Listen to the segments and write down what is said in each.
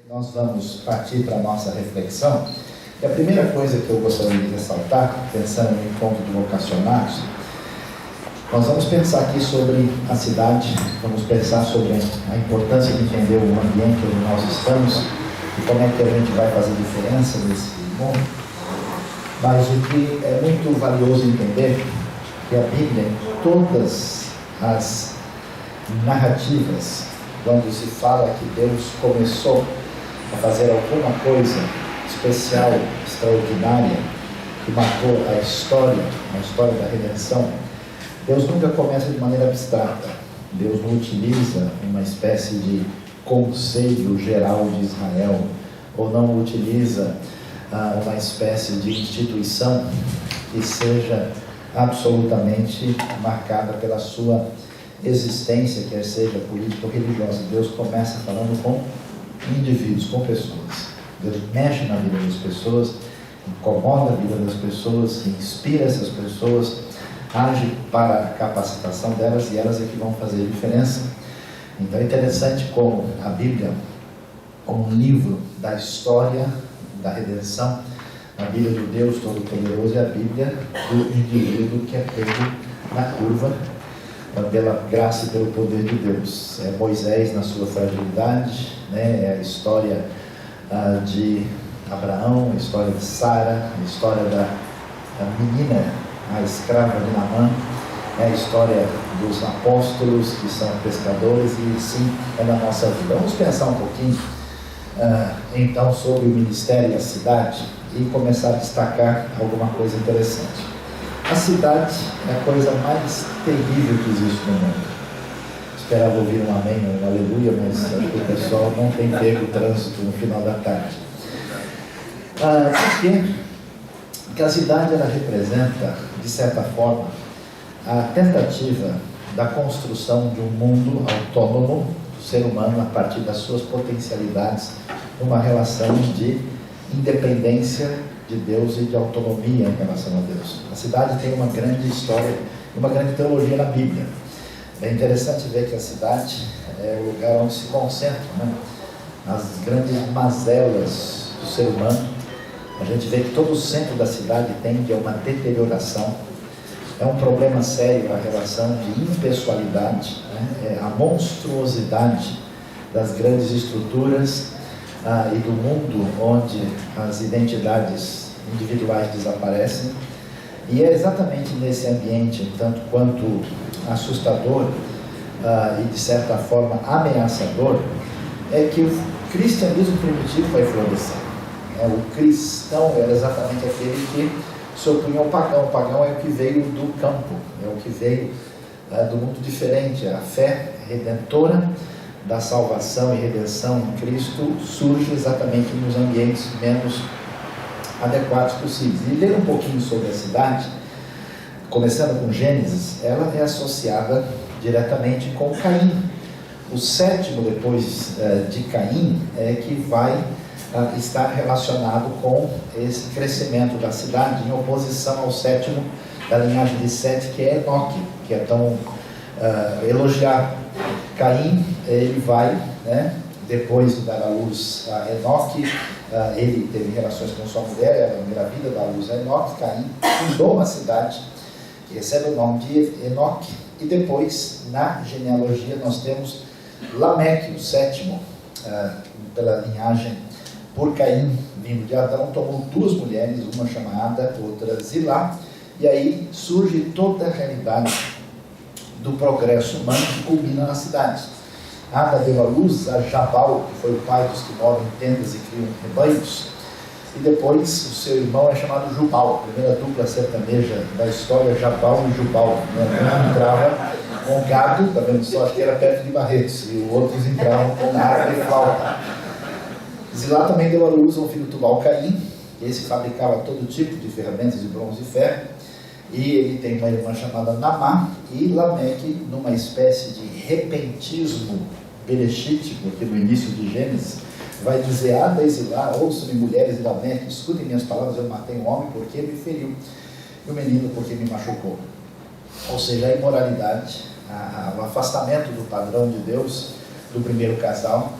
Nós vamos partir para a nossa reflexão. E a primeira coisa que eu gostaria de ressaltar, pensando no encontro de vocacionados, nós vamos pensar aqui sobre a cidade, vamos pensar sobre a importância de entender o ambiente onde nós estamos e como é que a gente vai fazer diferença nesse mundo. Mas o que é muito valioso entender é que a Bíblia, em todas as narrativas, quando se fala que Deus começou a fazer alguma coisa especial, extraordinária, que marcou a história da redenção, Deus nunca começa de maneira abstrata. Deus não utiliza uma espécie de conselho geral de Israel, ou não utiliza uma espécie de instituição que seja absolutamente marcada pela sua existência, quer seja política ou religiosa. Deus começa falando com indivíduos, com pessoas. Deus mexe na vida das pessoas, incomoda a vida das pessoas, inspira essas pessoas, age para a capacitação delas, e elas é que vão fazer a diferença. Então é interessante como a Bíblia, como um livro da história da redenção, a Bíblia do Deus Todo-Poderoso é a Bíblia do indivíduo que é pego na curva pela graça e pelo poder de Deus. É Moisés na sua fragilidade, é a história de Abraão, a história de Sara, a história da menina, a escrava de Naamã, é a história dos apóstolos que são pescadores, e sim, é na nossa vida. Vamos pensar um pouquinho então sobre o ministério e a cidade e começar a destacar alguma coisa interessante. A cidade é a coisa mais terrível que existe no mundo. Esperava ouvir um amém ou um aleluia, mas acho que o pessoal não tem pego o trânsito no final da tarde. Por quê? Porque a cidade ela representa, de certa forma, a tentativa da construção de um mundo autônomo do ser humano a partir das suas potencialidades, numa relação de independência de Deus e de autonomia em relação a Deus. A cidade tem uma grande história, uma grande teologia na Bíblia. É interessante ver que a cidade é o lugar onde se concentram as grandes mazelas do ser humano. A gente vê que todo o centro da cidade tende a uma deterioração. É um problema sério a relação de impessoalidade, a monstruosidade das grandes estruturas e do mundo onde as identidades individuais desaparecem. E é exatamente nesse ambiente, tanto quanto assustador e de certa forma ameaçador, é que o cristianismo primitivo vai florescer. O cristão era exatamente aquele que se opunha ao pagão. O pagão é o que veio do campo, é o que veio do mundo diferente. A fé redentora da salvação e redenção em Cristo surge exatamente nos ambientes menos adequados possíveis. E ler um pouquinho sobre a cidade, começando com Gênesis, ela é associada diretamente com Caim. O sétimo depois de Caim é que vai estar relacionado com esse crescimento da cidade, em oposição ao sétimo da linhagem de Sete, que é Enoque, que é tão elogiado. Caim, ele vai, depois de dar à luz a Enoque, ele teve relações com sua mulher, ela engravida, dá à luz a Enoque. Caim fundou uma cidade que recebe o nome de Enoque, e depois, na genealogia, nós temos Lameque, o sétimo, pela linhagem por Caim, vindo de Adão, tomou duas mulheres, uma chamada, outra Zilá, e aí surge toda a realidade do progresso humano que culmina na cidade. Ada deu à luz a Jabal, que foi o pai dos que moram em tendas e criam rebanhos, e depois o seu irmão é chamado Jubal, a primeira dupla sertaneja da história, Jabal e Jubal. Um entrava com gado, está vendo só, acho que era perto de Barretos, e os outros entravam com harpa e flauta. Zilá também deu à luz a um filho Tubal-Caim, esse fabricava todo tipo de ferramentas de bronze e ferro, e ele tem uma irmã chamada Naamá, e Lameque, numa espécie de repentismo berechítico, aqui no início de Gênesis, vai dizer: Ada e Zilá, ouçam-me mulheres de Lameque, escutem minhas palavras, eu matei um homem porque me feriu, e o menino porque me machucou. Ou seja, a imoralidade, o afastamento do padrão de Deus do primeiro casal,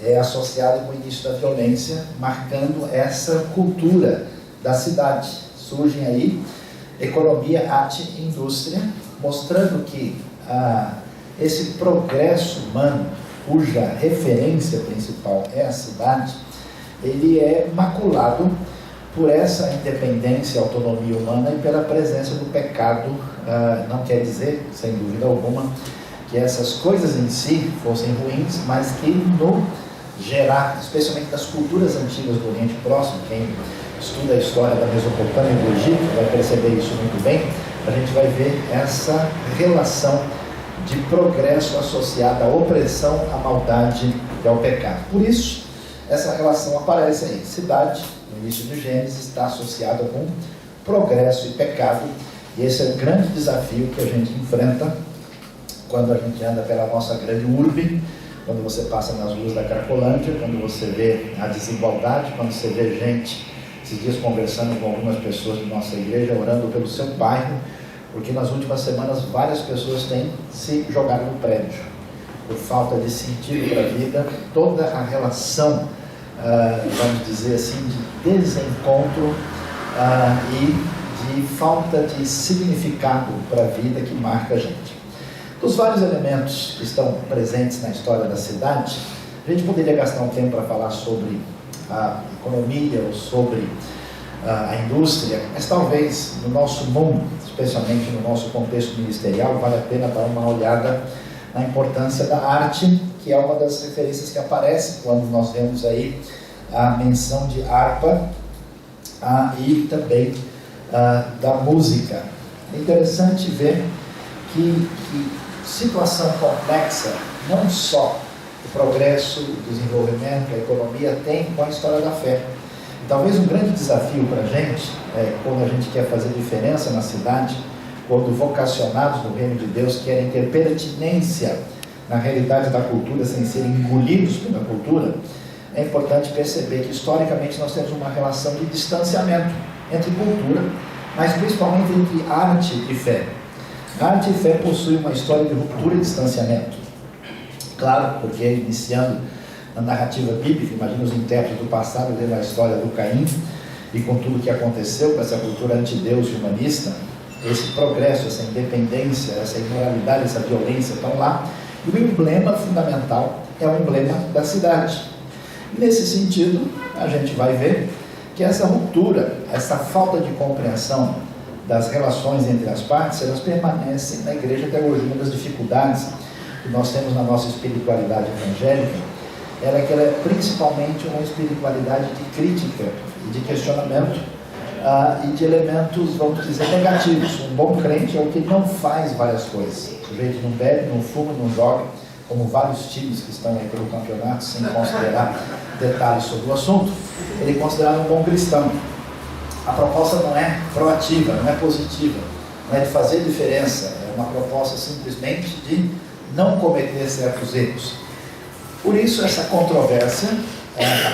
é associado com o início da violência, marcando essa cultura da cidade. Surgem aí economia, arte e indústria, mostrando que esse progresso humano, cuja referência principal é a cidade, ele é maculado por essa independência e autonomia humana e pela presença do pecado. Não quer dizer, sem dúvida alguma, que essas coisas em si fossem ruins, mas que no gerar, especialmente das culturas antigas do Oriente Próximo, quem estuda a história da Mesopotâmia e do Egito vai perceber isso muito bem, a gente vai ver essa relação de progresso associada à opressão, à maldade e ao pecado. Por isso, essa relação aparece aí. Cidade, no início do Gênesis, está associada com progresso e pecado, e esse é o grande desafio que a gente enfrenta quando a gente anda pela nossa grande urbe, quando você passa nas ruas da Cracolândia, quando você vê a desigualdade, quando você vê gente, esses dias conversando com algumas pessoas de nossa igreja, orando pelo seu bairro, porque nas últimas semanas várias pessoas têm se jogado no prédio, por falta de sentido para a vida, toda a relação, vamos dizer assim, de desencontro e de falta de significado para a vida que marca a gente. Dos vários elementos que estão presentes na história da cidade, a gente poderia gastar um tempo para falar sobre a economia ou sobre a indústria, mas talvez no nosso mundo, especialmente no nosso contexto ministerial, vale a pena dar uma olhada na importância da arte, que é uma das referências que aparece quando nós vemos aí a menção de harpa e também da música. É interessante ver que situação complexa, não só o progresso, o desenvolvimento, a economia tem com a história da fé. E talvez um grande desafio para a gente, quando a gente quer fazer diferença na cidade, quando vocacionados no reino de Deus querem ter pertinência na realidade da cultura sem serem engolidos pela cultura, é importante perceber que historicamente nós temos uma relação de distanciamento entre cultura, mas principalmente entre arte e fé. Arte e fé possuem uma história de ruptura e distanciamento. Claro, porque iniciando na narrativa bíblica, imagina os intérpretes do passado lendo a história do Caim e com tudo que aconteceu com essa cultura antideus e humanista, esse progresso, essa independência, essa imoralidade, essa violência estão lá, e o emblema fundamental é o emblema da cidade. Nesse sentido, a gente vai ver que essa ruptura, essa falta de compreensão das relações entre as partes, elas permanecem na igreja até hoje. Uma das dificuldades que nós temos na nossa espiritualidade evangélica é que ela é principalmente uma espiritualidade de crítica e de questionamento e de elementos, vamos dizer, negativos. Um bom crente é o que não faz várias coisas. O jeito não bebe, não fuma, não joga, como vários times que estão aí pelo campeonato, sem considerar detalhes sobre o assunto. Ele é considerado um bom cristão. A proposta não é proativa, não é positiva, não é de fazer diferença, é uma proposta simplesmente de não cometer certos erros. Por isso essa controvérsia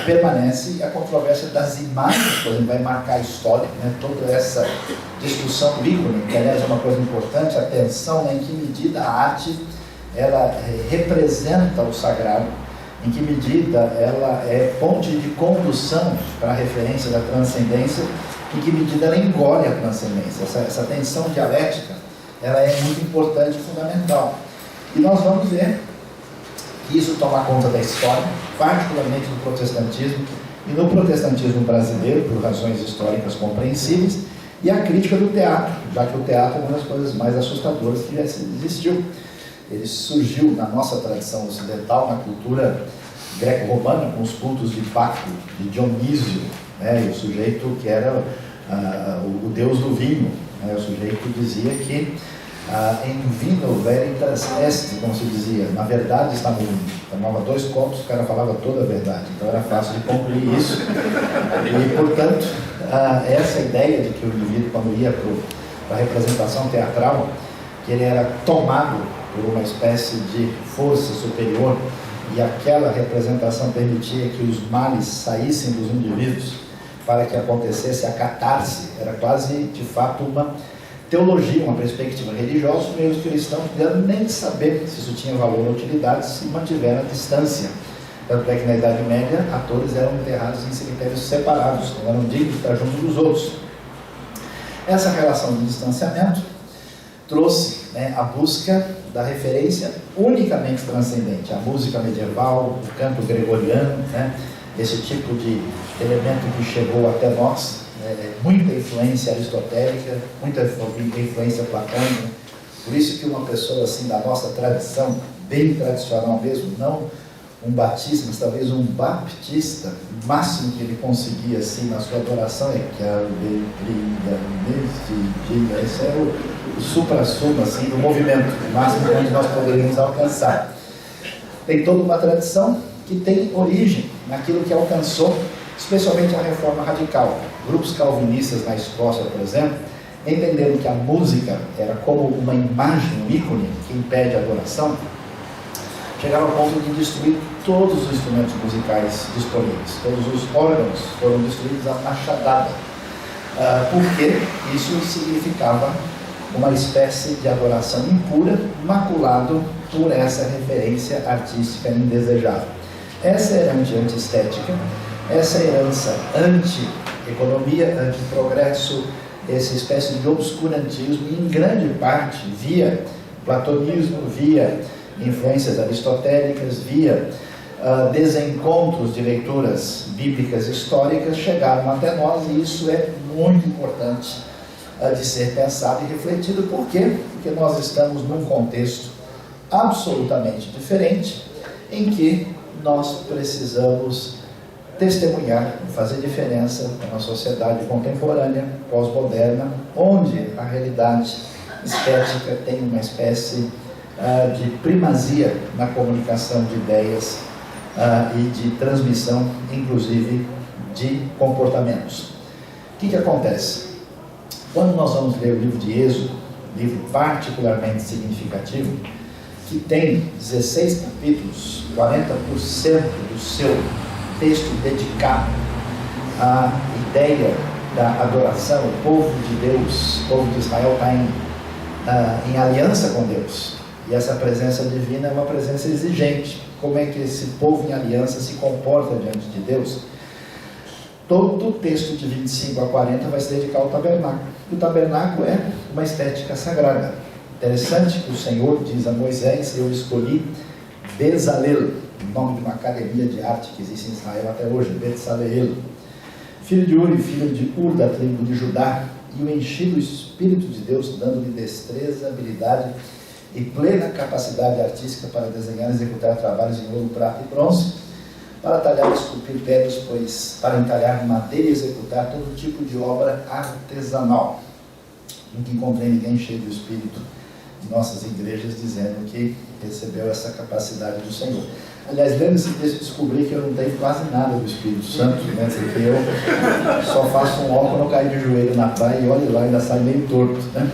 permanece, e a controvérsia das imagens, por exemplo, vai marcar a história, né? Toda essa discussão do ícone, que aliás é uma coisa importante, atenção, né? Em que medida a arte ela representa o sagrado, em que medida ela é ponte de condução para a referência da transcendência, em que medida ela engole a transcendência. Essa tensão dialética, ela é muito importante e fundamental. E nós vamos ver que isso toma conta da história, particularmente no protestantismo, e no protestantismo brasileiro, por razões históricas compreensíveis, e a crítica do teatro, já que o teatro é uma das coisas mais assustadoras que já existiu. Ele surgiu na nossa tradição ocidental, na cultura greco-romana, com os cultos de Baco, de Dionísio, né? E o sujeito que era o deus do vinho, né? O sujeito dizia que em vino veritas est, como se dizia, na verdade está no vinho. Tomava 2 copos, o cara falava toda a verdade, então era fácil de concluir isso. E, portanto, essa ideia de que o indivíduo, quando ia para a representação teatral, que ele era tomado por uma espécie de força superior, e aquela representação permitia que os males saíssem dos indivíduos para que acontecesse a catarse. Era quase, de fato, uma teologia, uma perspectiva religiosa. Os meios cristãos não quiseram nem saber se isso tinha valor ou utilidade, se mantiveram a distância Tanto é que na Idade Média, atores eram enterrados em cemitérios separados, não eram dignos de estar junto dos outros. Essa relação de distanciamento trouxe, né, a busca da referência unicamente transcendente, a música medieval, o canto gregoriano, né, esse tipo de elemento que chegou até nós, muita influência aristotélica, muita influência platônica. Por isso que uma pessoa assim da nossa tradição, bem tradicional mesmo, não um batista, mas talvez um baptista, o máximo que ele conseguia assim na sua adoração é que a alegria nesse dia, esse é o supra-sumo assim do movimento, o máximo que nós poderíamos alcançar. Tem toda uma tradição que tem origem naquilo que alcançou, especialmente a reforma radical. Grupos calvinistas na Escócia, por exemplo, entenderam que a música era como uma imagem, um ícone que impede a adoração, chegaram ao ponto de destruir todos os instrumentos musicais disponíveis, todos os órgãos foram destruídos à machadada, porque isso significava uma espécie de adoração impura, maculado por essa referência artística indesejável. Essa herança anti-estética, essa herança anti-economia, anti-progresso, essa espécie de obscurantismo, em grande parte via platonismo, via influências aristotélicas, via desencontros de leituras bíblicas históricas, chegaram até nós, e isso é muito importante de ser pensado e refletido. Por quê? Porque nós estamos num contexto absolutamente diferente, em que nós precisamos testemunhar, fazer diferença numa sociedade contemporânea, pós-moderna, onde a realidade estética tem uma espécie de primazia na comunicação de ideias e de transmissão, inclusive, de comportamentos. O que acontece? Quando nós vamos ler o livro de Êxodo, livro particularmente significativo, que tem 16 capítulos, 40% do seu texto dedicado à ideia da adoração, o povo de Deus, o povo de Israel está em aliança com Deus, e essa presença divina é uma presença exigente. Como é que esse povo em aliança se comporta diante de Deus? Todo o texto de 25 a 40 vai se dedicar ao tabernáculo. O tabernáculo é uma estética sagrada. Interessante que o Senhor diz a Moisés: eu escolhi Bezalel, o nome de uma academia de arte que existe em Israel até hoje, Bezalel, filho de Uri, filho de Ur, da tribo de Judá, e o enchi do Espírito de Deus, dando-lhe destreza, habilidade e plena capacidade artística para desenhar e executar trabalhos em ouro, prata e bronze, para talhar e esculpir pedras, pois para entalhar madeira e executar todo tipo de obra artesanal. Nunca encontrei ninguém cheio do Espírito em nossas igrejas dizendo que recebeu essa capacidade do Senhor. Aliás, lendo esse texto, descobri que eu não tenho quase nada do Espírito Santo, né? Porque eu só faço um ó quando eu caio de joelho na praia e olho lá, ainda sai meio torto, né?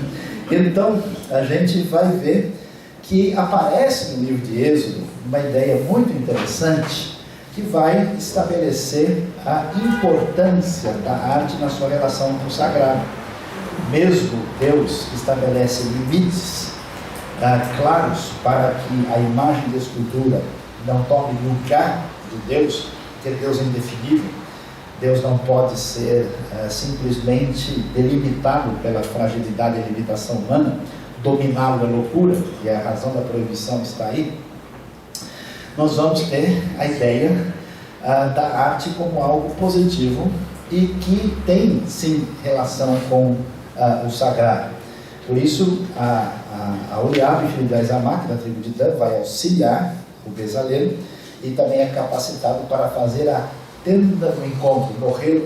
Então, a gente vai ver que aparece no livro de Êxodo uma ideia muito interessante que vai estabelecer a importância da arte na sua relação com o sagrado. Mesmo Deus estabelece limites claros para que a imagem da escultura não tome lugar de Deus, porque Deus é indefinível. Deus não pode ser simplesmente delimitado pela fragilidade e limitação humana. Dominá-lo é loucura, e a razão da proibição está aí. Nós vamos ter a ideia da arte como algo positivo e que tem sim relação com o sagrado. Por isso, a Oliabe, filho de Aizamaque, da tribo de Dan, vai auxiliar o Bezalel e também é capacitado para fazer a tenda do encontro, no Ohel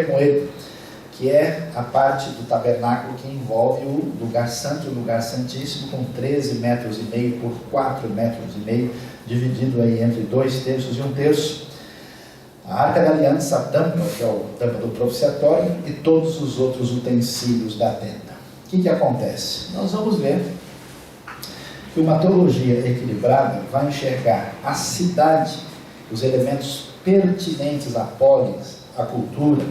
Moed, que é a parte do tabernáculo que envolve o lugar santo e o lugar santíssimo, com 13,5 metros por 4,5 metros, dividido aí entre 2 terços e 1 terço. A Arca da Aliança, a tampa, que é o tampa do propiciatório, e todos os outros utensílios da tenda. O que acontece? Nós vamos ver que uma teologia equilibrada vai enxergar a cidade, os elementos pertinentes à polis, à cultura,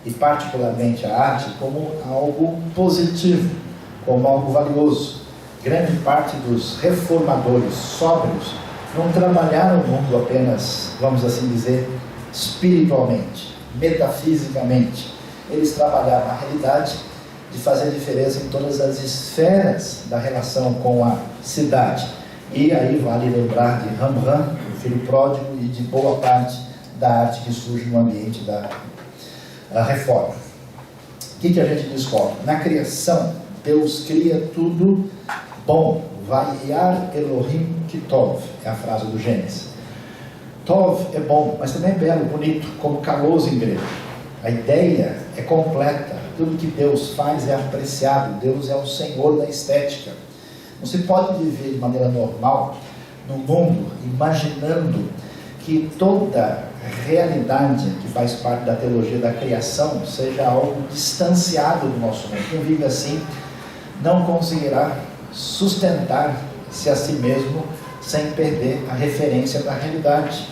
e particularmente a arte, como algo positivo, como algo valioso. Grande parte dos reformadores sóbrios não trabalharam o mundo apenas, vamos assim dizer, espiritualmente, metafisicamente. Eles trabalharam a realidade de fazer diferença em todas as esferas da relação com a cidade. E aí vale lembrar de Rembrandt, o filho pródigo, e de boa parte da arte que surge no ambiente da reforma. O que a gente descobre? Na criação, Deus cria tudo bom. Vayar Elohim ki tov, é a frase do Gênesis. Tov é bom, mas também é belo, bonito, como caloroso em grego. A ideia é completa. Tudo que Deus faz é apreciado. Deus é o Senhor da estética. Não se pode viver de maneira normal no mundo imaginando que toda realidade que faz parte da teologia da criação seja algo distanciado do nosso mundo. Quem vive assim não conseguirá sustentar-se a si mesmo sem perder a referência da realidade.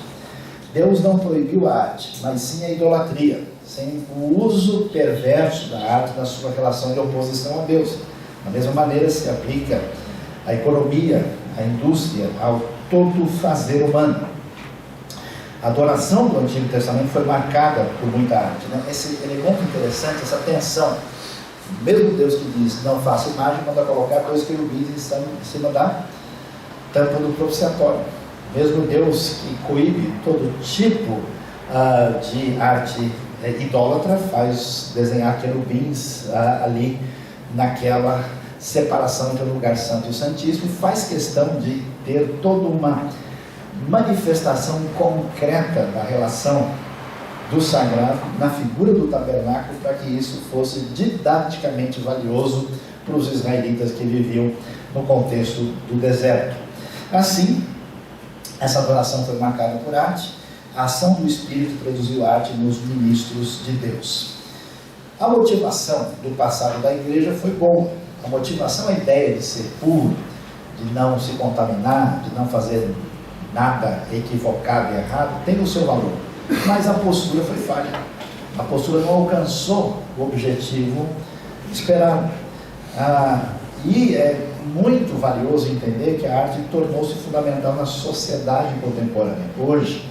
Deus não proibiu a arte, mas sim a idolatria, sem o uso perverso da arte na sua relação de oposição a Deus. Da mesma maneira se aplica a economia, a indústria, ao todo fazer humano. A adoração do Antigo Testamento foi marcada por muita arte, né? Esse elemento interessante, essa tensão. O mesmo Deus que diz, não faça imagem, manda colocar dois querubins em cima da tampa do propiciatório. O mesmo Deus que coíbe todo tipo de arte idólatra, faz desenhar querubins ali naquela separação entre o lugar santo e o santíssimo, faz questão de ter toda uma manifestação concreta da relação do sagrado na figura do tabernáculo, para que isso fosse didaticamente valioso para os israelitas que viviam no contexto do deserto. Assim, essa adoração foi marcada por arte. A ação do Espírito produziu arte nos ministros de Deus. A motivação do passado da igreja foi boa. A motivação, a ideia de ser puro, de não se contaminar, de não fazer nada equivocado e errado, tem o seu valor. Mas a postura foi falha. A postura não alcançou o objetivo esperado. E é muito valioso entender que a arte tornou-se fundamental na sociedade contemporânea. Hoje,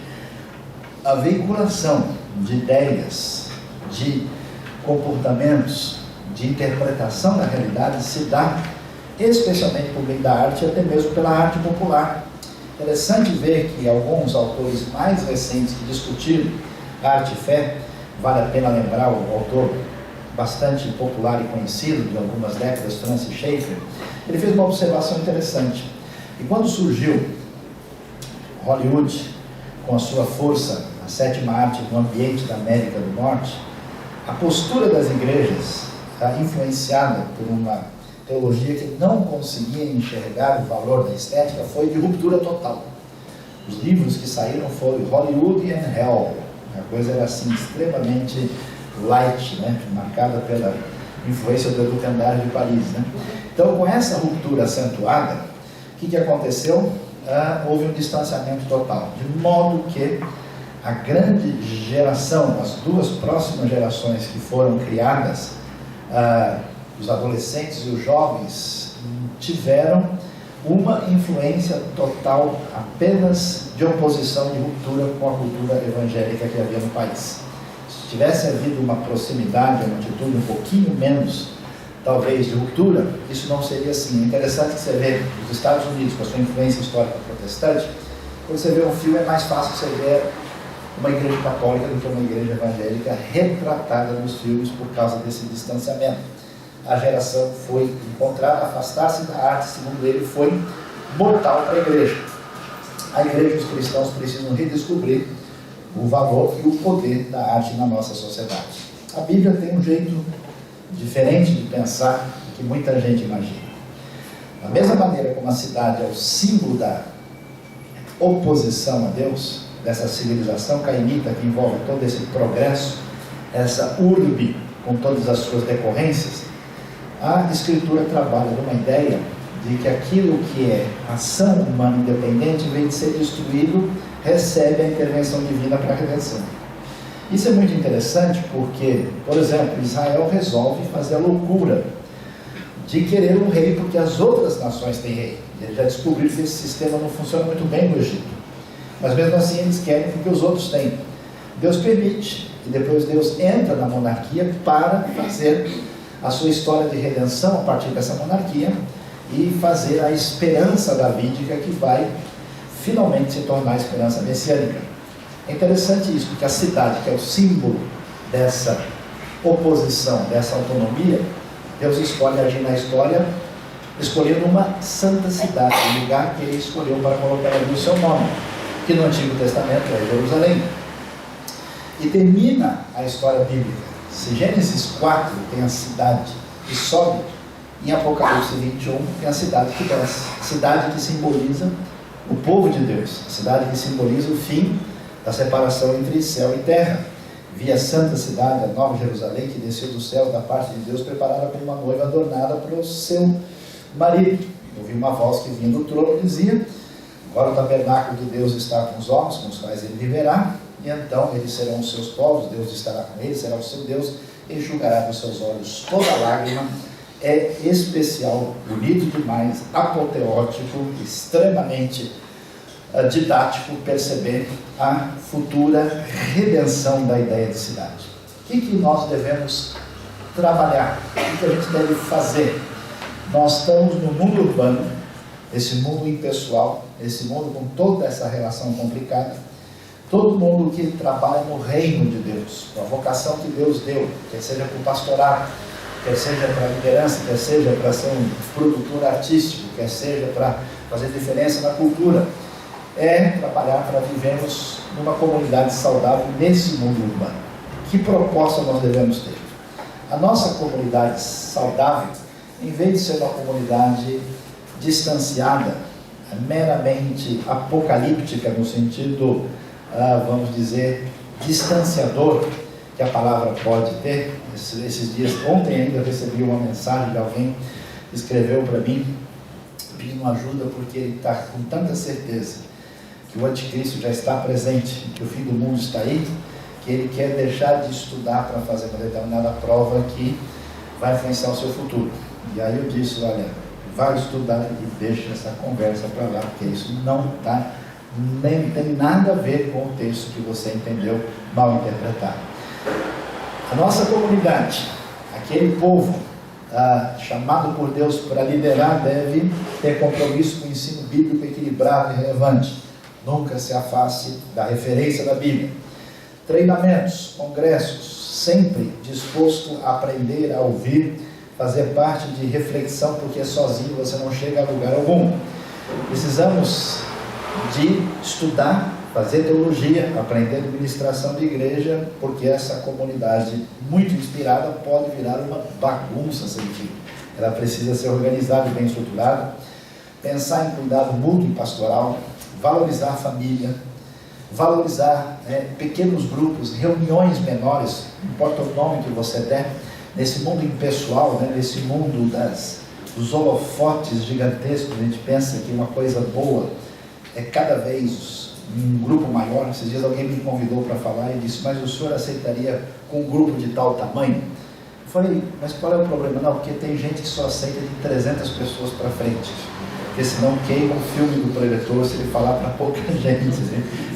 a veiculação de ideias, de comportamentos, de interpretação da realidade se dá especialmente por meio da arte e até mesmo pela arte popular. Interessante ver que alguns autores mais recentes que discutiram arte e fé, vale a pena lembrar o autor bastante popular e conhecido de algumas décadas, Francis Schaeffer, ele fez uma observação interessante. E quando surgiu Hollywood, com a sua força, a sétima arte no ambiente da América do Norte, a postura das igrejas, influenciada por uma teologia que não conseguia enxergar o valor da estética, foi de ruptura total. Os livros que saíram foram Hollywood and Hell. A coisa era assim, extremamente light, né? Marcada pela influência do Educandário de Paris, né? Então, com essa ruptura acentuada, o que aconteceu? Houve um distanciamento total, de modo que a grande geração, as duas próximas gerações que foram criadas, os adolescentes e os jovens, tiveram uma influência total apenas de oposição, de ruptura com a cultura evangélica que havia no país. Se tivesse havido uma proximidade, uma atitude um pouquinho menos, talvez, de ruptura, isso não seria assim. É interessante que você vê os Estados Unidos, com a sua influência histórica protestante, quando você vê um filme é mais fácil você ver uma igreja católica do que uma igreja evangélica retratada nos filmes por causa desse distanciamento. A geração foi encontrar, afastar-se da arte, segundo ele, foi mortal para a igreja. A igreja e os cristãos precisam redescobrir o valor e o poder da arte na nossa sociedade. A Bíblia tem um jeito diferente de pensar do que muita gente imagina. Da mesma maneira como a cidade é o símbolo da oposição a Deus, dessa civilização cainita que envolve todo esse progresso, essa urbe com todas as suas decorrências, a Escritura trabalha numa ideia de que aquilo que é ação humana independente, em vez de ser destruído, recebe a intervenção divina para a redenção. Isso é muito interessante porque, por exemplo, Israel resolve fazer a loucura de querer um rei, porque as outras nações têm rei. Eles já descobriram que esse sistema não funciona muito bem no Egito. Mas mesmo assim eles querem porque os outros têm. Deus permite, e depois Deus entra na monarquia para fazer a sua história de redenção a partir dessa monarquia e fazer a esperança davídica que vai finalmente se tornar a esperança messiânica. É interessante isso, porque a cidade, que é o símbolo dessa oposição, dessa autonomia, Deus escolhe agir na história, escolhendo uma santa cidade, o lugar que ele escolheu para colocar ali o seu nome, que no Antigo Testamento é Jerusalém. E termina a história bíblica. Se Gênesis 4 tem a cidade que sobe, em Apocalipse 21 tem a cidade que desce, cidade que simboliza o povo de Deus, a cidade que simboliza o fim da separação entre céu e terra. Vi a santa cidade, a nova Jerusalém, que desceu do céu da parte de Deus, preparada como uma noiva adornada para o seu marido. Ouvi uma voz que vinha do trono e dizia: agora o tabernáculo de Deus está com os homens, com os quais ele viverá, e então eles serão os seus povos, Deus estará com eles, será o seu Deus, e enxugará dos seus olhos toda lágrima. É especial, bonito demais, apoteótico, extremamente didático perceber a futura redenção da ideia de cidade. O que nós devemos trabalhar? O que a gente deve fazer? Nós estamos no mundo urbano, esse mundo impessoal, esse mundo com toda essa relação complicada. Todo mundo que trabalha no reino de Deus, com a vocação que Deus deu, quer seja para o pastorado, quer seja para a liderança, quer seja para ser um produtor artístico, quer seja para fazer diferença na cultura, é trabalhar para vivermos numa comunidade saudável nesse mundo urbano. Que proposta nós devemos ter? A nossa comunidade saudável, em vez de ser uma comunidade distanciada, meramente apocalíptica, no sentido, vamos dizer, distanciador, que a palavra pode ter. Esses dias, ontem ainda recebi uma mensagem de alguém que escreveu para mim, pedindo ajuda, porque ele está com tanta certeza que o anticristo já está presente, que o fim do mundo está aí, que ele quer deixar de estudar para fazer uma determinada prova que vai influenciar o seu futuro. E aí eu disse: olha, vai estudar e deixa essa conversa para lá, porque isso não nem tem nada a ver com o texto que você entendeu mal interpretado. A nossa comunidade, aquele povo chamado por Deus para liderar, deve ter compromisso com o ensino bíblico equilibrado e relevante. Nunca se afaste da referência da Bíblia. Treinamentos, congressos, sempre disposto a aprender, a ouvir, fazer parte de reflexão, porque sozinho você não chega a lugar algum. Precisamos de estudar, fazer teologia, aprender administração de igreja, porque essa comunidade muito inspirada pode virar uma bagunça sem fim. Ela precisa ser organizada e bem estruturada, pensar em cuidado mútuo e pastoral, valorizar a família, valorizar pequenos grupos, reuniões menores, não importa o nome que você der, nesse mundo impessoal, nesse mundo dos holofotes gigantescos. A gente pensa que uma coisa boa é cada vez um grupo maior. Esses dias alguém me convidou para falar e disse: mas o senhor aceitaria com um grupo de tal tamanho? Eu falei: mas qual é o problema? Não, porque tem gente que só aceita de 300 pessoas para frente, porque senão queima o filme do preletor se ele falar para pouca gente.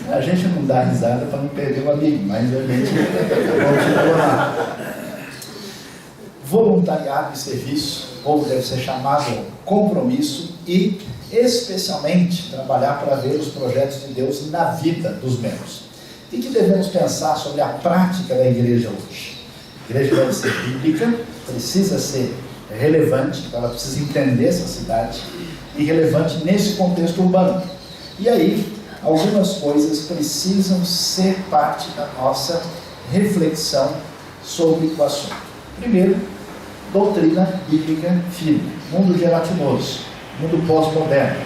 A gente não dá risada para não perder o amigo, mas a gente continua lá. Voluntariado e serviço, o povo deve ser chamado ao compromisso e especialmente trabalhar para ver os projetos de Deus na vida dos membros. O que devemos pensar sobre a prática da igreja hoje? A igreja deve ser bíblica, precisa ser relevante, ela precisa entender essa cidade, e relevante nesse contexto urbano. E aí, algumas coisas precisam ser parte da nossa reflexão sobre o assunto. Primeiro, doutrina bíblica firme, mundo gelatinoso, mundo pós-moderno.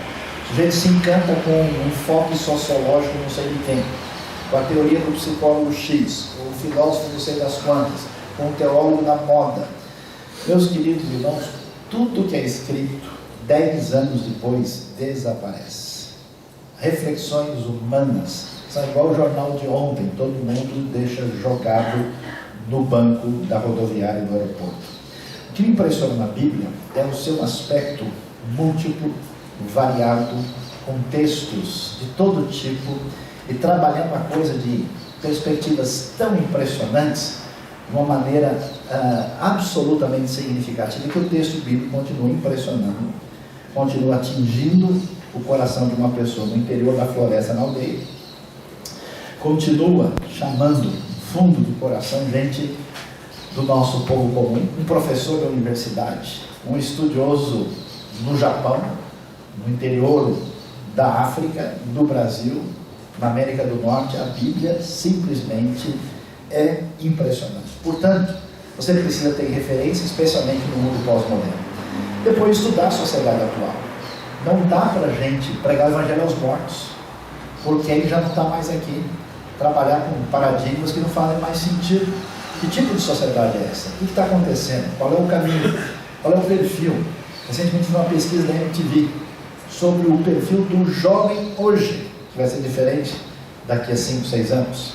O sujeito se encanta com um enfoque sociológico não sei de quem, com a teoria do psicólogo X, com o filósofo não sei das quantas, com o teólogo da moda. Meus queridos irmãos, tudo que é escrito 10 anos depois desaparece. Reflexões humanas são igual o jornal de ontem, todo mundo deixa jogado no banco da rodoviária do aeroporto. O que me impressiona na Bíblia é o seu aspecto múltiplo, variado, com textos de todo tipo, e trabalhando a coisa de perspectivas tão impressionantes, de uma maneira absolutamente significativa, que o texto bíblico continua impressionando, continua atingindo o coração de uma pessoa no interior da floresta, na aldeia, continua chamando fundo do coração gente do nosso povo comum, um professor da universidade, um estudioso no Japão, no interior da África, do Brasil, na América do Norte. A Bíblia simplesmente é impressionante. Portanto, você precisa ter referência, especialmente no mundo pós-moderno. Depois, estudar a sociedade atual. Não dá para a gente pregar o evangelho aos mortos, porque ele já não está mais aqui. Trabalhar com paradigmas que não fazem mais sentido. Que tipo de sociedade é essa? O que está acontecendo? Qual é o caminho? Qual é o perfil? Recentemente fiz uma pesquisa da MTV sobre o perfil do jovem hoje, que vai ser diferente daqui a 5, 6 anos.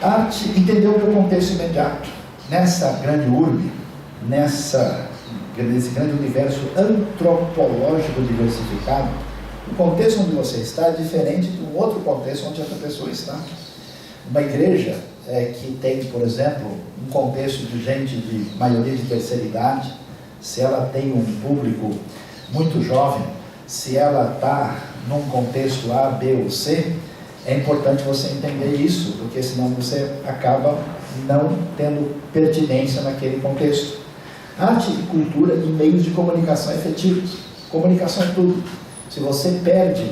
Arte, entender o meu contexto imediato. Nessa grande urbe, nesse grande universo antropológico diversificado, o contexto onde você está é diferente de um outro contexto onde outra pessoa está. Uma igreja que tem, por exemplo, um contexto de gente de maioria de terceira idade, se ela tem um público muito jovem, se ela está num contexto A, B ou C, é importante você entender isso, porque senão você acaba não tendo pertinência naquele contexto. Arte e cultura e meios de comunicação efetivos. Comunicação é tudo. Se você perde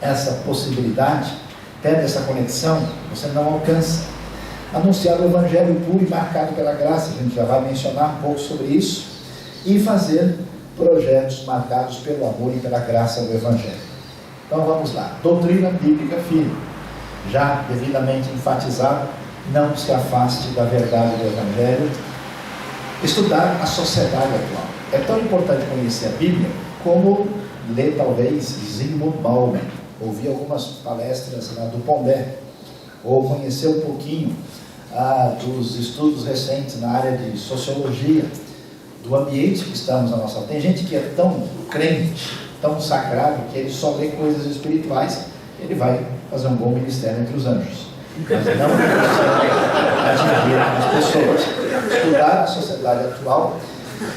essa possibilidade, perde essa conexão, você não alcança. Anunciar o evangelho puro e marcado pela graça, a gente já vai mencionar um pouco sobre isso, e fazer projetos marcados pelo amor e pela graça do evangelho. Então vamos lá. Doutrina bíblica firme, já devidamente enfatizado, não se afaste da verdade do evangelho. Estudar a sociedade atual. É tão importante conhecer a Bíblia como ler talvez Zygmunt Bauman, ouvir algumas palestras lá do Pondé, ou conhecer um pouquinho dos estudos recentes na área de sociologia, do ambiente que estamos na nossa. Tem gente que é tão crente, tão sagrado, que ele só lê coisas espirituais, ele vai fazer um bom ministério entre os anjos. Mas não consegue atingir as pessoas. Estudar a sociedade atual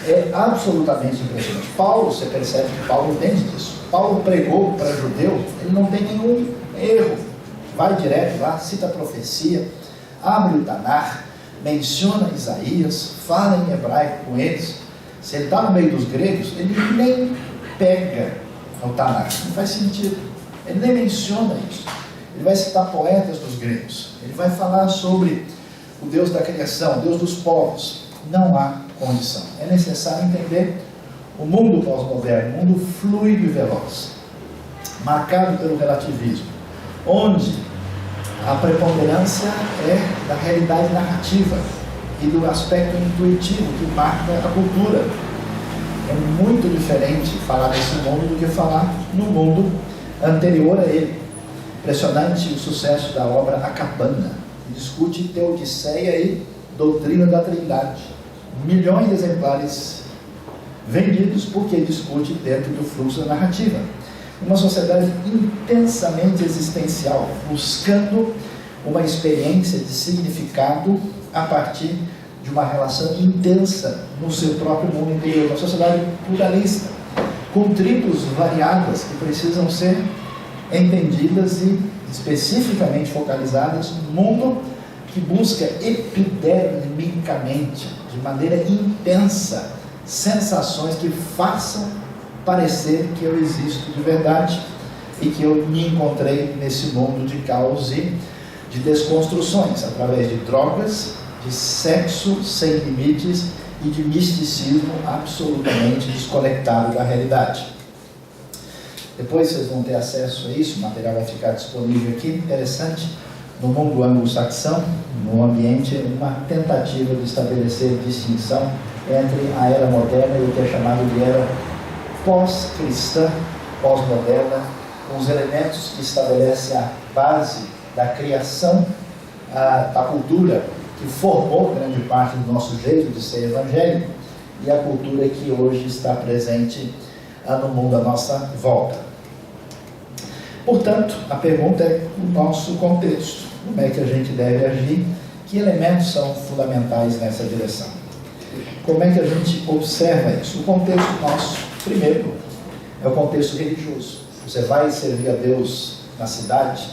é absolutamente impressionante. Paulo, você percebe que Paulo entende disso. Paulo pregou para judeu, ele não tem nenhum erro. Vai direto lá, cita a profecia, abre o Tanar, menciona Isaías, fala em hebraico com eles. Se ele está no meio dos gregos, ele nem pega o Tanar, não faz sentido. Ele nem menciona isso. Ele vai citar poetas dos gregos, ele vai falar sobre o Deus da criação, o Deus dos povos. Não há condição. É necessário entender o mundo pós-moderno, um mundo fluido e veloz, marcado pelo relativismo, onde a preponderância é da realidade narrativa e do aspecto intuitivo que marca a cultura. É muito diferente falar desse mundo do que falar no mundo anterior a ele. Impressionante o sucesso da obra A Cabana, que discute Teodiceia e doutrina da Trindade. Milhões de exemplares vendidos porque discute dentro do fluxo da narrativa. Uma sociedade intensamente existencial, buscando uma experiência de significado a partir de uma relação intensa no seu próprio mundo interior. Uma sociedade pluralista, com tribos variadas que precisam ser entendidas e especificamente focalizadas no mundo que busca epidermicamente, de maneira intensa, sensações que façam parecer que eu existo de verdade e que eu me encontrei nesse mundo de caos e de desconstruções, através de drogas, de sexo sem limites e de misticismo absolutamente desconectado da realidade. Depois vocês vão ter acesso a isso, o material vai ficar disponível aqui. Interessante, no mundo anglo-saxão, no ambiente, uma tentativa de estabelecer distinção entre a era moderna e o que é chamado de era pós-cristã, pós-moderna, com os elementos que estabelecem a base da criação da cultura que formou grande parte do nosso jeito de ser evangélico e a cultura que hoje está presente no mundo à nossa volta. Portanto, a pergunta é o nosso contexto. Como é que a gente deve agir? Que elementos são fundamentais nessa direção? Como é que a gente observa isso? O contexto nosso, primeiro, é o contexto religioso. Você vai servir a Deus na cidade,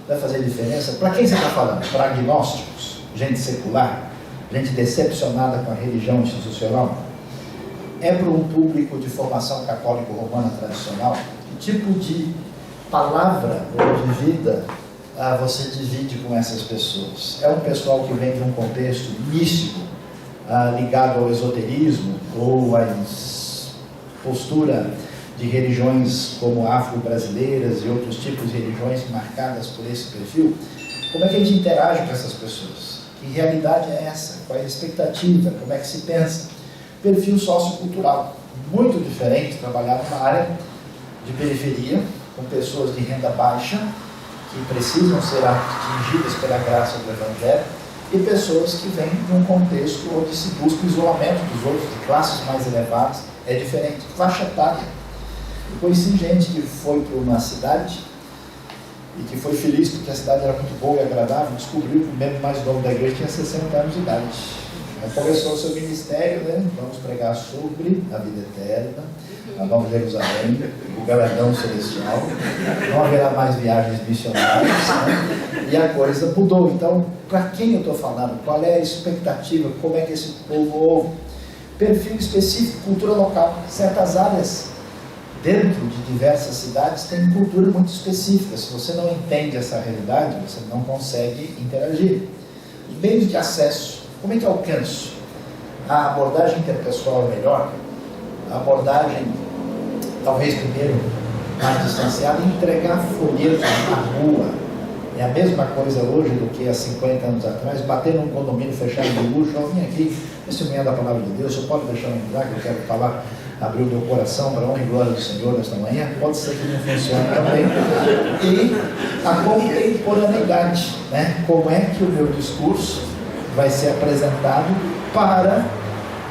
vai fazer diferença? Para quem você está falando? Para agnósticos? Gente secular? Gente decepcionada com a religião institucional? É para um público de formação católico-romana tradicional? Que tipo de palavra ou de vida você divide com essas pessoas? É um pessoal que vem de um contexto místico, ligado ao esoterismo ou à postura de religiões como afro-brasileiras e outros tipos de religiões marcadas por esse perfil? Como é que a gente interage com essas pessoas? Que realidade é essa? Qual é a expectativa? Como é que se pensa? Perfil sociocultural, muito diferente, trabalhar numa área de periferia, com pessoas de renda baixa, que precisam ser atingidas pela graça do Evangelho, e pessoas que vêm de um contexto onde se busca o isolamento dos outros, de classes mais elevadas, é diferente, faixa etária. Eu conheci gente que foi para uma cidade e que foi feliz porque a cidade era muito boa e agradável, descobriu que o membro mais novo da igreja tinha 60 anos de idade. Aí começou o seu ministério, né? Vamos pregar sobre a vida eterna, a Nova Jerusalém, o galardão celestial, não haverá mais viagens missionárias, né? E a coisa mudou. Então, para quem eu estou falando? Qual é a expectativa? Como é que esse povo ouve? Perfil específico, cultura local. Certas áreas dentro de diversas cidades têm cultura muito específica. Se você não entende essa realidade, você não consegue interagir. Os meios de acesso. Como é que eu alcanço? A abordagem interpessoal é melhor? A abordagem, talvez primeiro, mais distanciada, entregar folhetos na rua. É a mesma coisa hoje do que há 50 anos atrás, bater num condomínio fechado de luxo, eu vim aqui testemunhar da palavra de Deus, você pode deixar eu entrar, que eu quero falar, abrir o meu coração para a honra e glória do Senhor nesta manhã? Pode ser que não funcione também. E a contemporaneidade, né? Como é que o meu discurso vai ser apresentado para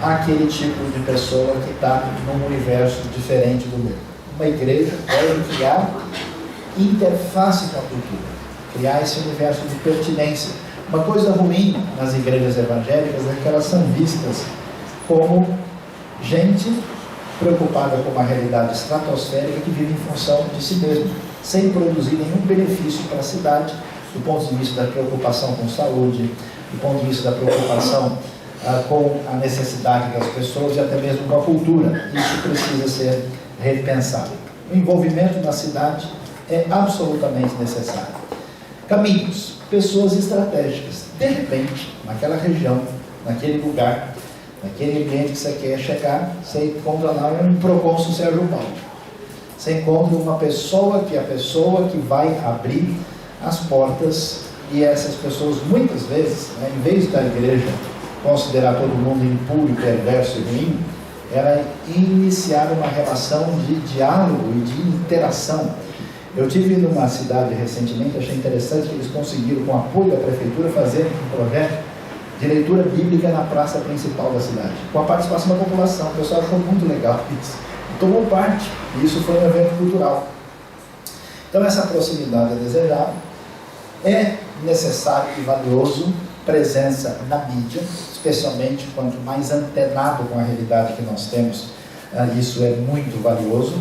aquele tipo de pessoa que está num universo diferente do meu. Uma igreja deve criar interface com a cultura, criar esse universo de pertinência. Uma coisa ruim nas igrejas evangélicas é que elas são vistas como gente preocupada com uma realidade estratosférica que vive em função de si mesmo, sem produzir nenhum benefício para a cidade, do ponto de vista da preocupação com saúde, do ponto de vista da preocupação com a necessidade das pessoas e até mesmo com a cultura. Isso precisa ser repensado. O envolvimento na cidade é absolutamente necessário. Caminhos, pessoas estratégicas. De repente, naquela região, naquele lugar, naquele ambiente que você quer chegar, você encontra lá um procônsul Sérgio Paulo. Você encontra uma pessoa que é a pessoa que vai abrir as portas. E essas pessoas, muitas vezes, né, em vez da igreja considerar todo mundo impuro, perverso e ruim, ela iniciar uma relação de diálogo e de interação. Eu tive numa cidade recentemente, achei interessante que eles conseguiram, com o apoio da prefeitura, fazer um projeto de leitura bíblica na praça principal da cidade, com a participação da população. O pessoal achou muito legal isso, tomou parte, e isso foi um evento cultural. Então essa proximidade é desejável. É necessário e valioso presença na mídia, especialmente quanto mais antenado com a realidade que nós temos, isso é muito valioso.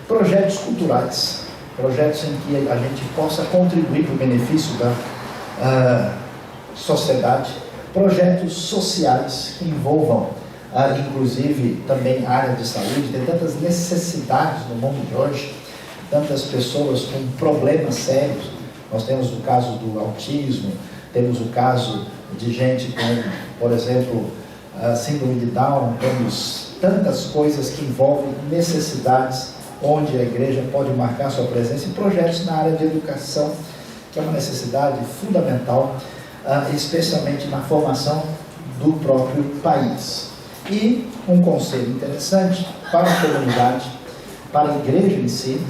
Projetos culturais, projetos em que a gente possa contribuir para o benefício da sociedade, projetos sociais que envolvam, inclusive, também a área de saúde. Tem tantas necessidades no mundo de hoje, tantas pessoas com problemas sérios. Nós temos o caso do autismo, temos o caso de gente com, por exemplo, síndrome de Down. Temos tantas coisas que envolvem necessidades onde a igreja pode marcar sua presença, e projetos na área de educação, que é uma necessidade fundamental, especialmente na formação do próprio país. E um conselho interessante para a comunidade, para a igreja em si,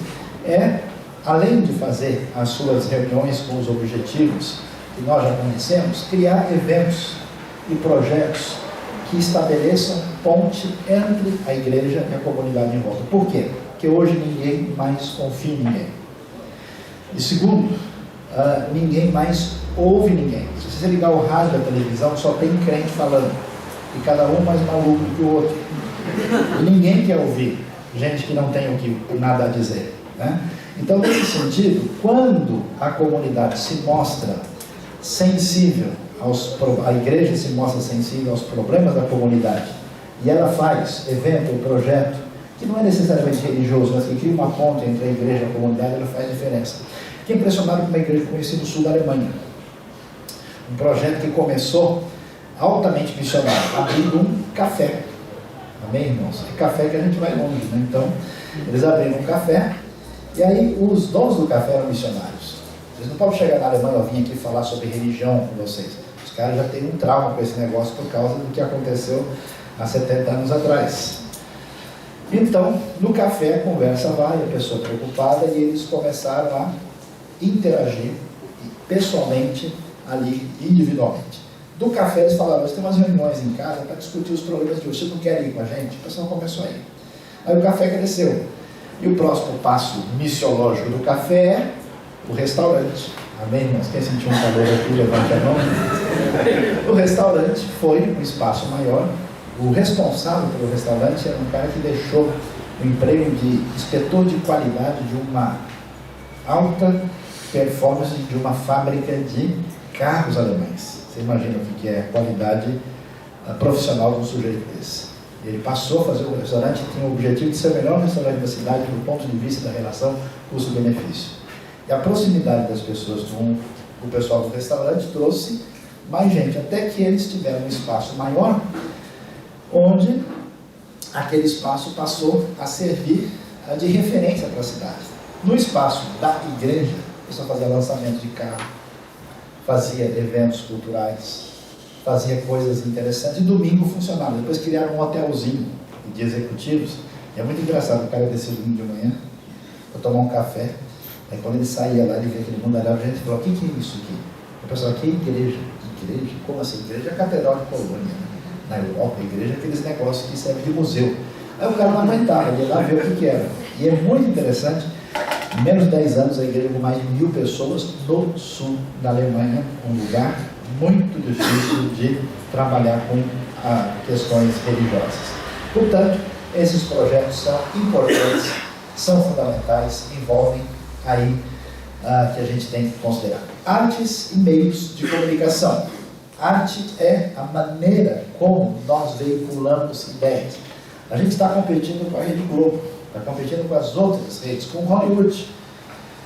é, além de fazer as suas reuniões com os objetivos que nós já conhecemos, criar eventos e projetos que estabeleçam ponte entre a igreja e a comunidade em volta. Por quê? Porque hoje ninguém mais confia em ninguém. E segundo, ninguém mais ouve ninguém. Se você ligar o rádio e a televisão, só tem crente falando. E cada um mais maluco que o outro. E ninguém quer ouvir gente que não tem nada a dizer, né? Então, nesse sentido, quando a comunidade se mostra sensível, a igreja se mostra sensível aos problemas da comunidade, e ela faz evento ou projeto, que não é necessariamente religioso, mas que cria uma ponte entre a igreja e a comunidade, ela faz diferença. Fiquei impressionado com uma igreja que conheci no sul da Alemanha. Um projeto que começou altamente missionário, abrindo um café. Amém, irmãos? É café que a gente vai longe, né? Então, eles abriram um café, e aí os donos do café eram missionários. Vocês não podem chegar na Alemanha e vir aqui falar sobre religião com vocês. Os caras já têm um trauma com esse negócio por causa do que aconteceu há 70 anos atrás. Então, no café, a conversa vai, a pessoa preocupada, e eles começaram a interagir pessoalmente ali, individualmente. Do café eles falaram, nós temos umas reuniões em casa para discutir os problemas de hoje, vocês não querem ir com a gente? O pessoal começou a ir. Aí o café cresceu. E o próximo passo missiológico do café é o restaurante. Amém, irmãos? Quem sentiu um calor aqui, levante a mão. O restaurante foi um espaço maior. O responsável pelo restaurante era um cara que deixou o emprego de inspetor de qualidade de uma alta performance de uma fábrica de carros alemães. Você imagina o que é a qualidade profissional de um sujeito desse. Ele passou a fazer o restaurante e tinha o objetivo de ser o melhor restaurante da cidade do ponto de vista da relação custo-benefício. E a proximidade das pessoas com o pessoal do restaurante trouxe mais gente, até que eles tiveram um espaço maior, onde aquele espaço passou a servir de referência para a cidade. No espaço da igreja, a pessoa fazia lançamento de carro, fazia eventos culturais, fazia coisas interessantes, e domingo funcionava. Depois criaram um hotelzinho de executivos, e é muito engraçado, o cara desceu domingo de manhã para tomar um café, aí quando ele saía lá, ele via aquele mundo olhava, a gente falou, o que é isso aqui? O pessoal, aqui é igreja. Igreja? Como assim? Igreja é a catedral de Colônia, né? Na Europa, a igreja é aqueles negócios que servem de museu. Aí o cara não aguentava, ele ia lá ver o que era. E é muito interessante, em menos de 10 anos a igreja com mais de 1000 pessoas no sul da Alemanha, um lugar muito difícil de trabalhar com questões religiosas. Portanto, esses projetos são importantes, são fundamentais, envolvem aí que a gente tem que considerar. Artes e meios de comunicação. Arte é a maneira como nós veiculamos ideias. A gente está competindo com a Rede Globo, está competindo com as outras redes, com Hollywood,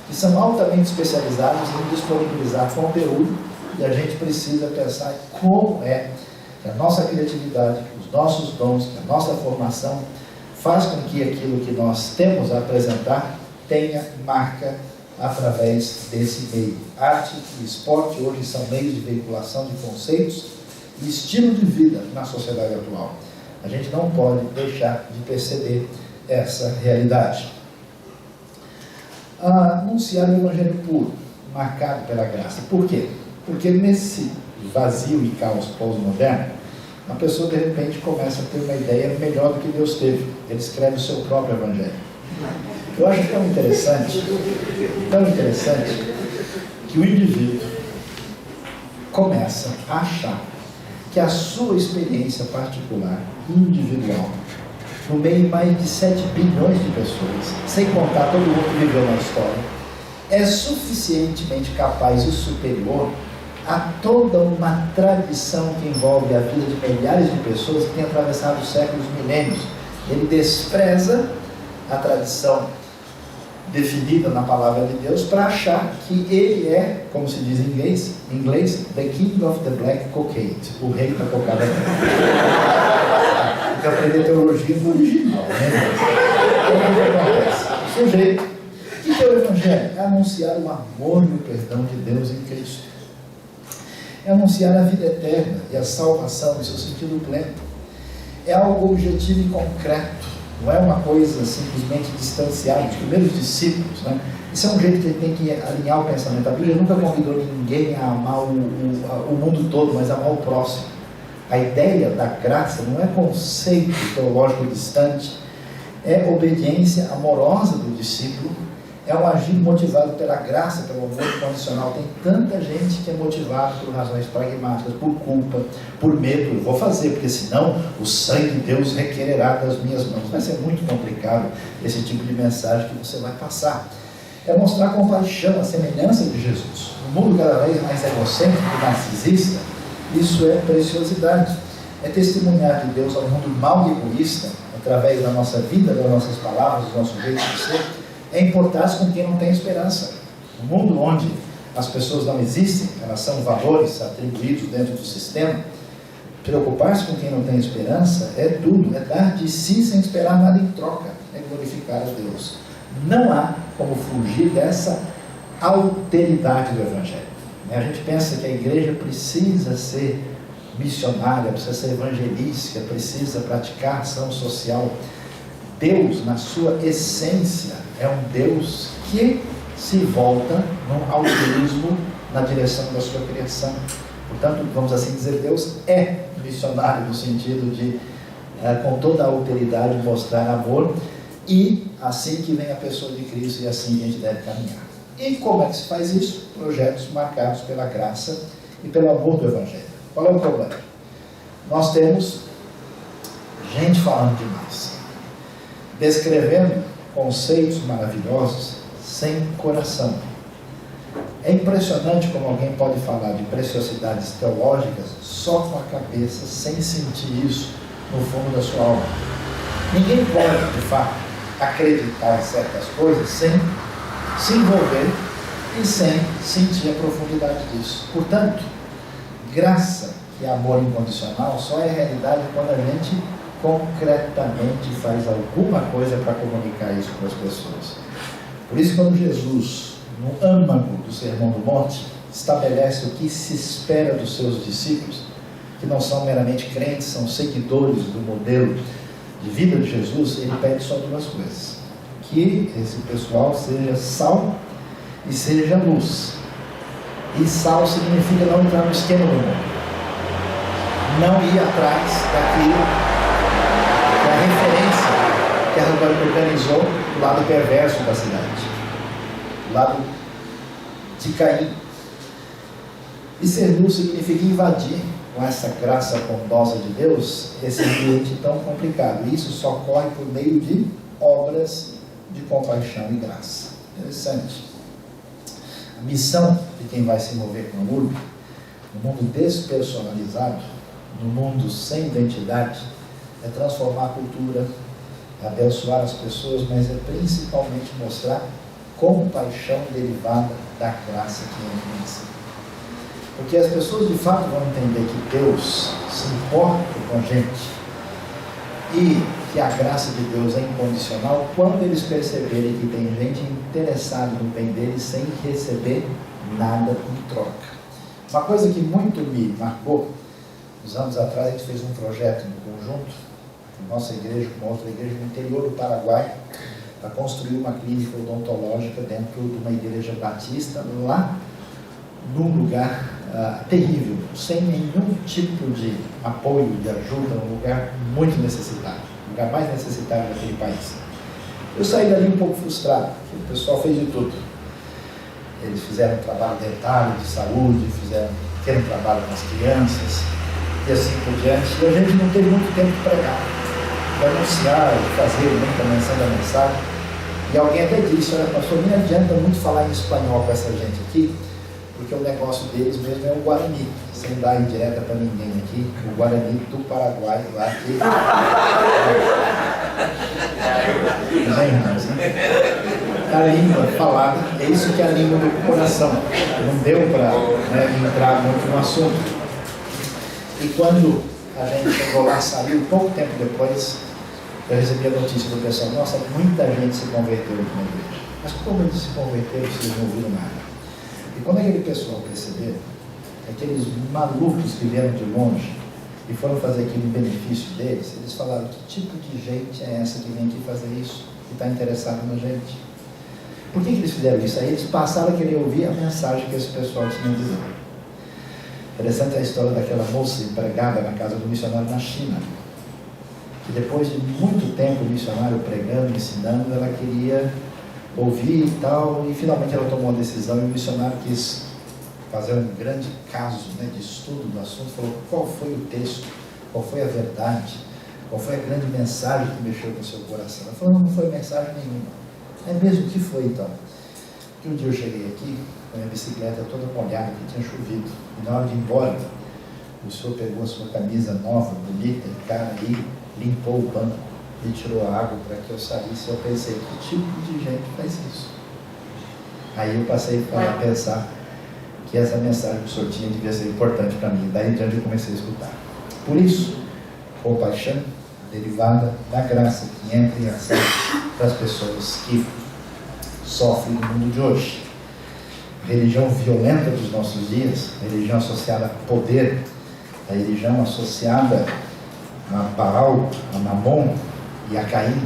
que são altamente especializados em disponibilizar conteúdo, e a gente precisa pensar como é que a nossa criatividade, os nossos dons, que a nossa formação faz com que aquilo que nós temos a apresentar tenha marca através desse meio. Arte e esporte hoje são meios de veiculação de conceitos e estilo de vida na sociedade atual. A gente não pode deixar de perceber essa realidade. Anunciar o Evangelho puro, marcado pela graça. Por quê? Porque nesse vazio e caos pós-moderno, a pessoa de repente começa a ter uma ideia melhor do que Deus teve. Ele escreve o seu próprio Evangelho. Eu acho tão interessante que o indivíduo começa a achar que a sua experiência particular, individual, no meio de mais de 7 bilhões de pessoas, sem contar todo mundo que viveu na história, é suficientemente capaz e superior a toda uma tradição que envolve a vida de milhares de pessoas que têm atravessado os séculos, milênios. Ele despreza a tradição definida na palavra de Deus para achar que ele é, como se diz em inglês, the king of the black cocaine, o rei da cocada branca. Tem que aprender teologia no original, né? Então, o que acontece? O sujeito, o que é o Evangelho? É anunciar o amor e o perdão de Deus em Cristo. É anunciar a vida eterna e a salvação no seu sentido pleno. É algo objetivo e concreto. Não é uma coisa simplesmente distanciada. Os primeiros discípulos, né? Isso é um jeito que ele tem que alinhar o pensamento. A Bíblia nunca convidou ninguém a amar o mundo todo, mas a amar o próximo. A ideia da graça não é conceito teológico distante, é obediência amorosa do discípulo, é um agir motivado pela graça, pelo amor incondicional. Tem tanta gente que é motivada por razões pragmáticas, por culpa, por medo. Eu vou fazer, porque senão o sangue de Deus requererá das minhas mãos. Vai ser muito complicado esse tipo de mensagem que você vai passar. É mostrar compaixão, a semelhança de Jesus. No mundo cada vez mais egocêntrico e narcisista, isso é preciosidade. É testemunhar de Deus ao mundo mau e egoísta, através da nossa vida, das nossas palavras, do nosso jeito de ser. É importar-se com quem não tem esperança. No mundo onde as pessoas não existem, elas são valores atribuídos dentro do sistema, preocupar-se com quem não tem esperança é tudo, é dar de si sem esperar nada em troca, é glorificar a Deus. Não há como fugir dessa alteridade do Evangelho. A gente pensa que a igreja precisa ser missionária, precisa ser evangelística, precisa praticar ação social. Deus, na sua essência, é um Deus que se volta num altruísmo na direção da sua criação. Portanto, vamos assim dizer, Deus é missionário no sentido de, com toda a alteridade, mostrar amor, e assim que vem a pessoa de Cristo, e assim que a gente deve caminhar. E como é que se faz isso? Projetos marcados pela graça e pelo amor do Evangelho. Qual é o problema? Nós temos gente falando demais, descrevendo conceitos maravilhosos sem coração. É impressionante como alguém pode falar de preciosidades teológicas só com a cabeça, sem sentir isso no fundo da sua alma. Ninguém pode, de fato, acreditar em certas coisas sem se envolver e sem sentir a profundidade disso. Portanto, graça e amor incondicional só é realidade quando a gente concretamente faz alguma coisa para comunicar isso para as pessoas. Por isso, quando Jesus, no âmago do Sermão do Monte, estabelece o que se espera dos seus discípulos, que não são meramente crentes, são seguidores do modelo de vida de Jesus, ele pede só duas coisas: que esse pessoal seja sal e seja luz. E sal significa não entrar no esquema do mundo, não ir atrás daquilo que a referência que ela organizou do lado perverso da cidade, do lado de Caim. E ser luz significa invadir, com essa graça bondosa de Deus, esse ambiente tão complicado. E isso só ocorre por meio de obras de compaixão e graça. Interessante. A missão de quem vai se envolver com o URB, no mundo despersonalizado, no mundo sem identidade, é transformar a cultura, é abençoar as pessoas, mas é principalmente mostrar compaixão derivada da graça que é imensa. Porque as pessoas de fato vão entender que Deus se importa com a gente e que a graça de Deus é incondicional quando eles perceberem que tem gente interessada no bem deles sem receber nada em troca. Uma coisa que muito me marcou, uns anos atrás a gente fez um projeto no conjunto, nossa igreja com outra igreja no interior do Paraguai, para construir uma clínica odontológica dentro de uma igreja batista, lá num lugar terrível, sem nenhum tipo de apoio, de ajuda, um lugar muito necessitado, o lugar mais necessitado daquele país. Eu saí dali um pouco frustrado, porque o pessoal fez de tudo. Eles fizeram um trabalho dentário, de saúde, fizeram um pequeno trabalho com as crianças, e assim por diante, e a gente não teve muito tempo de pregar, de anunciar, de fazer muita menção da mensagem. E alguém até disse: olha, pastor, não adianta muito falar em espanhol com essa gente aqui, porque o negócio deles mesmo é o Guarani, sem dar indireta para ninguém aqui, o Guarani do Paraguai, lá aqui. A língua falada, é isso que é a língua do coração. Não deu para entrar muito no assunto. E quando a gente chegou lá, saiu, pouco tempo depois, eu recebi a notícia do pessoal: nossa, muita gente se converteu na igreja. Mas como eles se converteram, vocês não ouviram nada? E quando aquele pessoal percebeu, aqueles malucos que vieram de longe e foram fazer aquilo em benefício deles, eles falaram: que tipo de gente é essa que vem aqui fazer isso, que está interessado na gente? Por que eles fizeram isso? Aí eles passaram a querer ouvir a mensagem que esse pessoal tinha a dizer. Interessante a história daquela moça empregada na casa do missionário na China, que depois de muito tempo o missionário pregando, ensinando, ela queria ouvir e tal, e finalmente ela tomou uma decisão, e o missionário quis fazer um grande caso, né, de estudo do assunto, falou qual foi o texto, qual foi a verdade, qual foi a grande mensagem que mexeu com o seu coração. Ela falou, não foi mensagem nenhuma. É mesmo que foi então. Um dia eu cheguei aqui com a minha bicicleta toda molhada, que tinha chovido, e na hora de ir embora, o senhor pegou a sua camisa nova, bonita, e cara, aí limpou o banco e tirou a água para que eu saísse. Eu pensei, que tipo de gente faz isso? Aí eu passei a pensar que essa mensagem que o senhor tinha devia ser importante para mim. Daí em diante eu comecei a escutar. Por isso, compaixão derivada da graça que entra em ação para as pessoas que sofrem no mundo de hoje. A religião violenta dos nossos dias, a religião associada a poder, a religião associada a Baal, a Mamon e a Caim,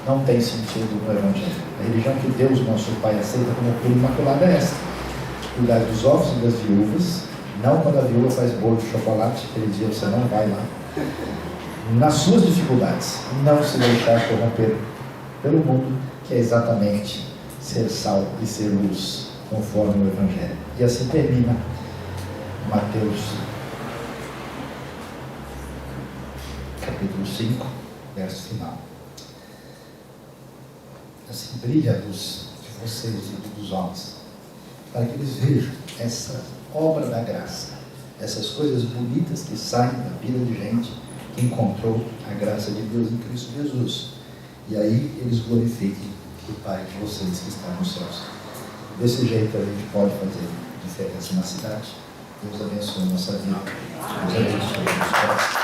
não tem sentido no Evangelho. A religião que Deus, nosso Pai, aceita como pura e imaculada é esta: cuidar dos ovos e das viúvas, não quando a viúva faz bolo de chocolate, aquele dia você não vai lá, nas suas dificuldades, não se deixar corromper pelo mundo, que é exatamente ser sal e ser luz, conforme o Evangelho. E assim termina Mateus capítulo 5, verso final. Assim brilha a luz de vocês e dos homens, para que eles vejam essa obra da graça, essas coisas bonitas que saem da vida de gente que encontrou a graça de Deus em Cristo Jesus. E aí eles glorifiquem o Pai de vocês que está nos céus. Desse jeito a gente pode fazer diferença na cidade. Deus abençoe a nossa vida. Deus abençoe a nossa